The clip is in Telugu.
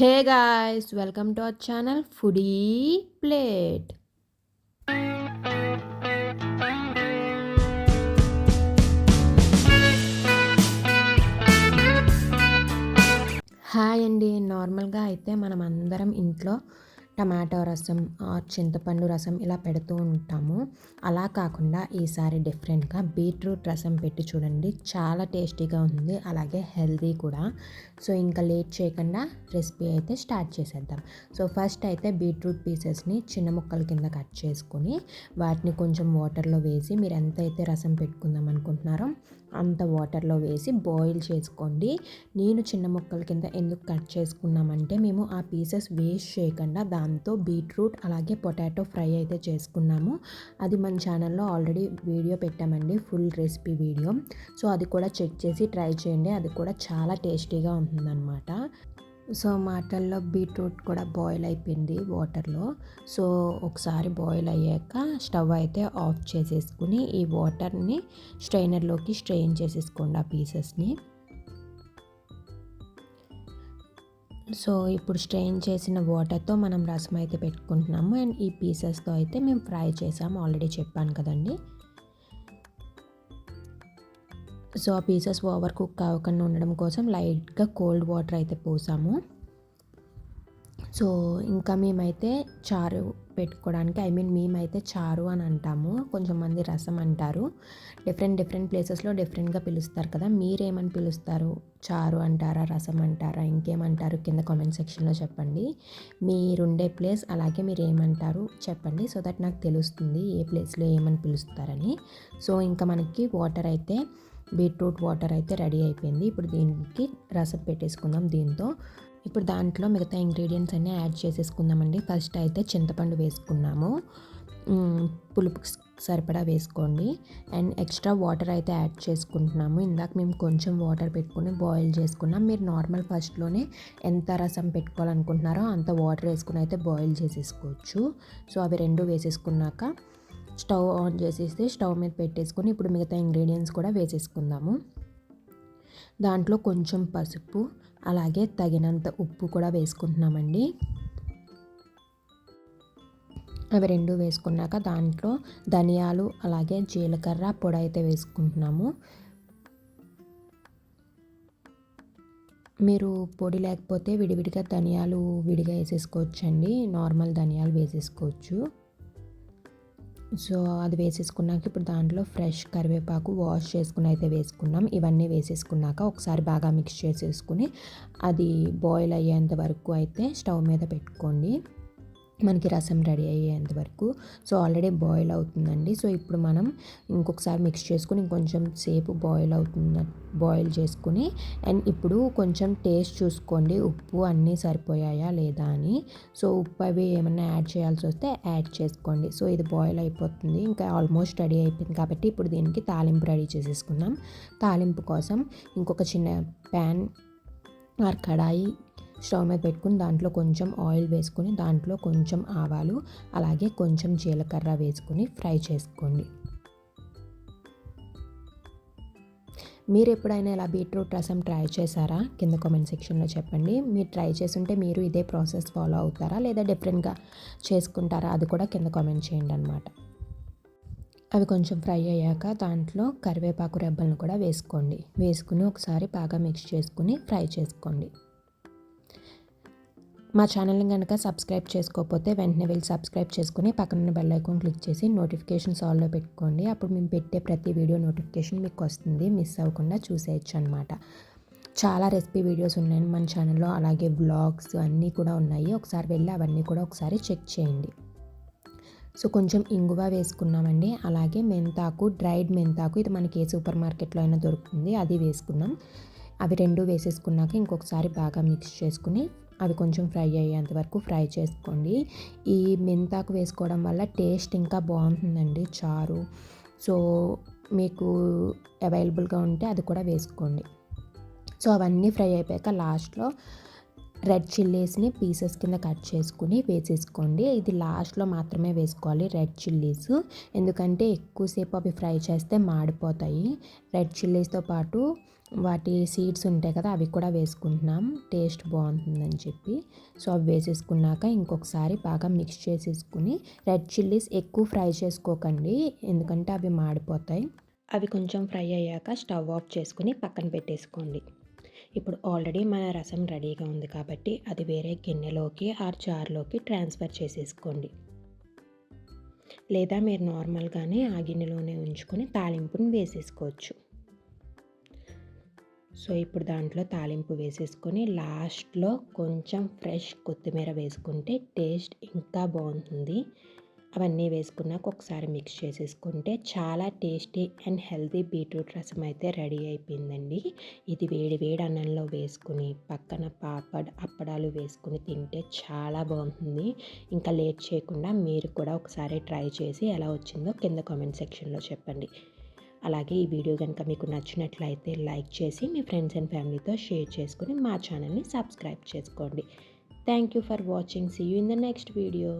Hey guys, welcome to our channel Foodie Plate. Hi అండి. నార్మల్గా అయితే మనం అందరం ఇంట్లో టమాటో రసం చింతపండు రసం ఇలా పెడుతూ ఉంటాము. అలా కాకుండా ఈసారి డిఫరెంట్గా బీట్రూట్ రసం పెట్టి చూడండి. చాలా టేస్టీగా ఉంది, అలాగే హెల్తీ కూడా. సో ఇంకా లేట్ చేయకుండా రెసిపీ అయితే స్టార్ట్ చేసేద్దాం. సో ఫస్ట్ అయితే బీట్రూట్ పీసెస్ని చిన్న ముక్కల కింద కట్ చేసుకొని వాటిని కొంచెం వాటర్లో వేసి, మీరు ఎంతైతే రసం పెట్టుకుందాం అనుకుంటున్నారో అంత వాటర్లో వేసి బాయిల్ చేసుకోండి. నేను చిన్న ముక్కల కింద ఎందుకు కట్ చేసుకున్నామంటే, మేము ఆ పీసెస్ వేస్ట్ చేయకుండా దాంతో బీట్రూట్ అలాగే పొటాటో ఫ్రై అయితే చేసుకున్నాము. అది మన ఛానల్లో ఆల్రెడీ వీడియో పెట్టామండి, ఫుల్ రెసిపీ వీడియో. సో అది కూడా చెక్ చేసి ట్రై చేయండి, అది కూడా చాలా టేస్టీగా ఉంటుందన్నమాట. సో మాటల్లో బీట్రూట్ కూడా బాయిల్ అయిపోయింది వాటర్లో. సో ఒకసారి బాయిల్ అయ్యాక స్టవ్ అయితే ఆఫ్ చేసేసుకుని ఈ వాటర్ని స్ట్రైనర్లోకి స్ట్రెయిన్ చేసేసుకోండి ఆ పీసెస్ని. సో ఇప్పుడు స్ట్రెయిన్ చేసిన వాటర్తో మనం రసం అయితే పెట్టుకుంటున్నాము. అండ్ ఈ పీసెస్తో అయితే మేము ఫ్రై చేసాము, ఆల్రెడీ చెప్పాను కదండి. సో ఆ పీసెస్ ఓవర్ కుక్ అవ్వకుండా ఉండడం కోసం లైట్గా కోల్డ్ వాటర్ అయితే పోసాము. సో ఇంకా మేమైతే చారు పెట్టుకోవడానికి, మేమైతే చారు అని అంటాము, కొంచెం మంది రసం అంటారు. డిఫరెంట్ ప్లేసెస్లో డిఫరెంట్గా పిలుస్తారు కదా. మీరేమని పిలుస్తారు? చారు అంటారా, రసం అంటారా, ఇంకేమంటారు? కింద కామెంట్ సెక్షన్లో చెప్పండి. మీరుండే ప్లేస్ అలాగే మీరు ఏమంటారు చెప్పండి, సో దట్ నాకు తెలుస్తుంది ఏ ప్లేస్లో ఏమని పిలుస్తారని. సో ఇంకా మనకి వాటర్ అయితే, బీట్రూట్ వాటర్ అయితే రెడీ అయిపోయింది. ఇప్పుడు దీనికి రసం పెట్టేసుకుందాం దీంతో. ఇప్పుడు దాంట్లో మిగతా ఇంగ్రీడియంట్స్ అన్నీ యాడ్ చేసేసుకుందామండి. ఫస్ట్ అయితే చింతపండు వేసుకున్నాము, పులుపుకి సరిపడా వేసుకోండి. అండ్ ఎక్స్ట్రా వాటర్ అయితే యాడ్ చేసుకుంటున్నాము. ఇందాక మేము కొంచెం వాటర్ పెట్టుకుని బాయిల్ చేసుకున్నాం. మీరు నార్మల్ ఫస్ట్లోనే ఎంత రసం పెట్టుకోవాలనుకుంటున్నారో అంత వాటర్ వేసుకుని అయితే బాయిల్ చేసేసుకోవచ్చు. సో అవి రెండు వేసేసుకున్నాక స్టవ్ ఆన్ చేసేసి స్టవ్ మీద పెట్టేసుకొని ఇప్పుడు మిగతా ఇంగ్రీడియంట్స్ కూడా వేసేసుకుందాము. దాంట్లో కొంచెం పసుపు అలాగే తగినంత ఉప్పు కూడా వేసుకుంటున్నామండి. అవి రెండు వేసుకున్నాక దాంట్లో ధనియాలు అలాగే జీలకర్ర పొడి అయితే వేసుకుంటున్నాము. మీరు పొడి లేకపోతే విడివిడిగా ధనియాలు విడిగా వేసేసుకోవచ్చండి, నార్మల్ ధనియాలు వేసేసుకోవచ్చు. సో అది వేసేసుకున్నాక ఇప్పుడు దాంట్లో ఫ్రెష్ కరివేపాకు వాష్ చేసుకుని అయితే వేసుకున్నాం. ఇవన్నీ వేసేసుకున్నాక ఒకసారి బాగా మిక్స్ చేసేసుకుని అది బాయిల్ అయ్యేంత వరకు అయితే స్టవ్ మీద పెట్టుకోండి, మనకి రసం రెడీ అయ్యేంత వరకు. సో ఆల్రెడీ బాయిల్ అవుతుందండి. సో ఇప్పుడు మనం ఇంకొకసారి మిక్స్ చేసుకుని ఇంకొంచెం సేపు బాయిల్ చేసుకుని, అండ్ ఇప్పుడు కొంచెం టేస్ట్ చూసుకోండి, ఉప్పు అన్నీ సరిపోయాయా లేదా అని. సో ఉప్పు అవి ఏమన్నా యాడ్ చేయాల్సి వస్తే యాడ్ చేసుకోండి. సో ఇది బాయిల్ అయిపోతుంది, ఇంకా ఆల్మోస్ట్ రెడీ అయిపోయింది కాబట్టి ఇప్పుడు దీనికి తాలింపు రెడీ చేసేసుకుందాం. తాలింపు కోసం ఇంకొక చిన్న ప్యాన్ ఆర్ కడాయి స్టవ్ మీద పెట్టుకుని దాంట్లో కొంచెం ఆయిల్ వేసుకుని దాంట్లో కొంచెం ఆవాలు అలాగే కొంచెం జీలకర్ర వేసుకుని ఫ్రై చేసుకోండి. మీరు ఎప్పుడైనా ఇలా బీట్రూట్ రసం ట్రై చేశారా? కింద కామెంట్ సెక్షన్లో చెప్పండి. మీరు ట్రై చేసుంటే మీరు ఇదే ప్రాసెస్ ఫాలో అవుతారా లేదా డిఫరెంట్గా చేసుకుంటారా? అది కూడా కింద కామెంట్ చేయండి అన్నమాట. అవి కొంచెం ఫ్రై అయ్యాక దాంట్లో కరివేపాకు రెబ్బలను కూడా వేసుకుని ఒకసారి బాగా మిక్స్ చేసుకుని ఫ్రై చేసుకోండి. మా ఛానల్ని కనుక సబ్స్క్రైబ్ చేసుకోకపోతే వెంటనే వెళ్ళి సబ్స్క్రైబ్ చేసుకుని పక్కనున్న బెల్ ఐకాన్ క్లిక్ చేసి నోటిఫికేషన్స్ ఆల్లో పెట్టుకోండి. అప్పుడు మేము పెట్టే ప్రతి వీడియో నోటిఫికేషన్ మీకు వస్తుంది, మిస్ అవ్వకుండా చూసేయచ్చు అనమాట. చాలా రెసిపీ వీడియోస్ ఉన్నాయి మన ఛానల్లో, అలాగే వ్లాగ్స్ అన్నీ కూడా ఉన్నాయి. ఒకసారి వెళ్ళి అవన్నీ కూడా ఒకసారి చెక్ చేయండి. సో కొంచెం ఇంగువ వేసుకున్నామండి, అలాగే మెంతాకు, డ్రైడ్ మెంతాకు, ఇది మనకి ఏ సూపర్ మార్కెట్లో అయినా దొరుకుతుంది, అది వేసుకున్నాం. అవి రెండు వేసేసుకున్నాక ఇంకొకసారి బాగా మిక్స్ చేసుకుని అవి కొంచెం ఫ్రై అయ్యేంత వరకు ఫ్రై చేసుకోండి. ఈ మెంతాకు వేసుకోవడం వల్ల టేస్ట్ ఇంకా బాగుంటుందండి చారు. సో మీకు అవైలబుల్గా ఉంటే అది కూడా వేసుకోండి. సో అవన్నీ ఫ్రై అయిపోయాక లాస్ట్లో రెడ్ చిల్లీస్ని పీసెస్ కింద కట్ చేసుకుని వేసేసుకోండి. ఇది లాస్ట్లో మాత్రమే వేసుకోవాలి రెడ్ చిల్లీస్, ఎందుకంటే ఎక్కువసేపు అవి ఫ్రై చేస్తే మాడిపోతాయి. రెడ్ చిల్లీస్తో పాటు వాటి సీడ్స్ ఉంటాయి కదా, అవి కూడా వేసుకుంటున్నాం టేస్ట్ బాగుంటుందని చెప్పి. సో అవి వేసేసుకున్నాక ఇంకొకసారి బాగా మిక్స్ చేసేసుకుని, రెడ్ చిల్లీస్ ఎక్కువ ఫ్రై చేసుకోకండి ఎందుకంటే అవి మాడిపోతాయి. అవి కొంచెం ఫ్రై అయ్యాక స్టవ్ ఆఫ్ చేసుకుని పక్కన పెట్టేసుకోండి. ఇప్పుడు ఆల్రెడీ మన రసం రెడీగా ఉంది కాబట్టి అది వేరే గిన్నెలోకి ఆర్ జార్లోకి ట్రాన్స్ఫర్ చేసేసుకోండి. లేదా మీరు నార్మల్గానే ఆ గిన్నెలోనే ఉంచుకొని తాలింపుని వేసేసుకోవచ్చు. సో ఇప్పుడు దాంట్లో తాలింపు వేసేసుకొని లాస్ట్లో కొంచెం ఫ్రెష్ కొత్తిమీర వేసుకుంటే టేస్ట్ ఇంకా బాగుంటుంది. అవన్నీ వేసుకున్నాక ఒకసారి మిక్స్ చేసేసుకుంటే చాలా టేస్టీ అండ్ హెల్తీ బీట్రూట్ రసం అయితే రెడీ అయిపోయిందండి. ఇది వేడి వేడి అన్నంలో వేసుకుని పక్కన అప్పడాలు వేసుకుని తింటే చాలా బాగుంటుంది. ఇంకా లేట్ చేయకుండా మీరు కూడా ఒకసారి ట్రై చేసి ఎలా వచ్చిందో కింద కామెంట్ సెక్షన్లో చెప్పండి. అలాగే ఈ వీడియో కనుక మీకు నచ్చినట్లయితే లైక్ చేసి మీ ఫ్రెండ్స్ అండ్ ఫ్యామిలీతో షేర్ చేసుకుని మా ఛానల్ని సబ్స్క్రైబ్ చేసుకోండి. Thank you for watching. See you in the next video.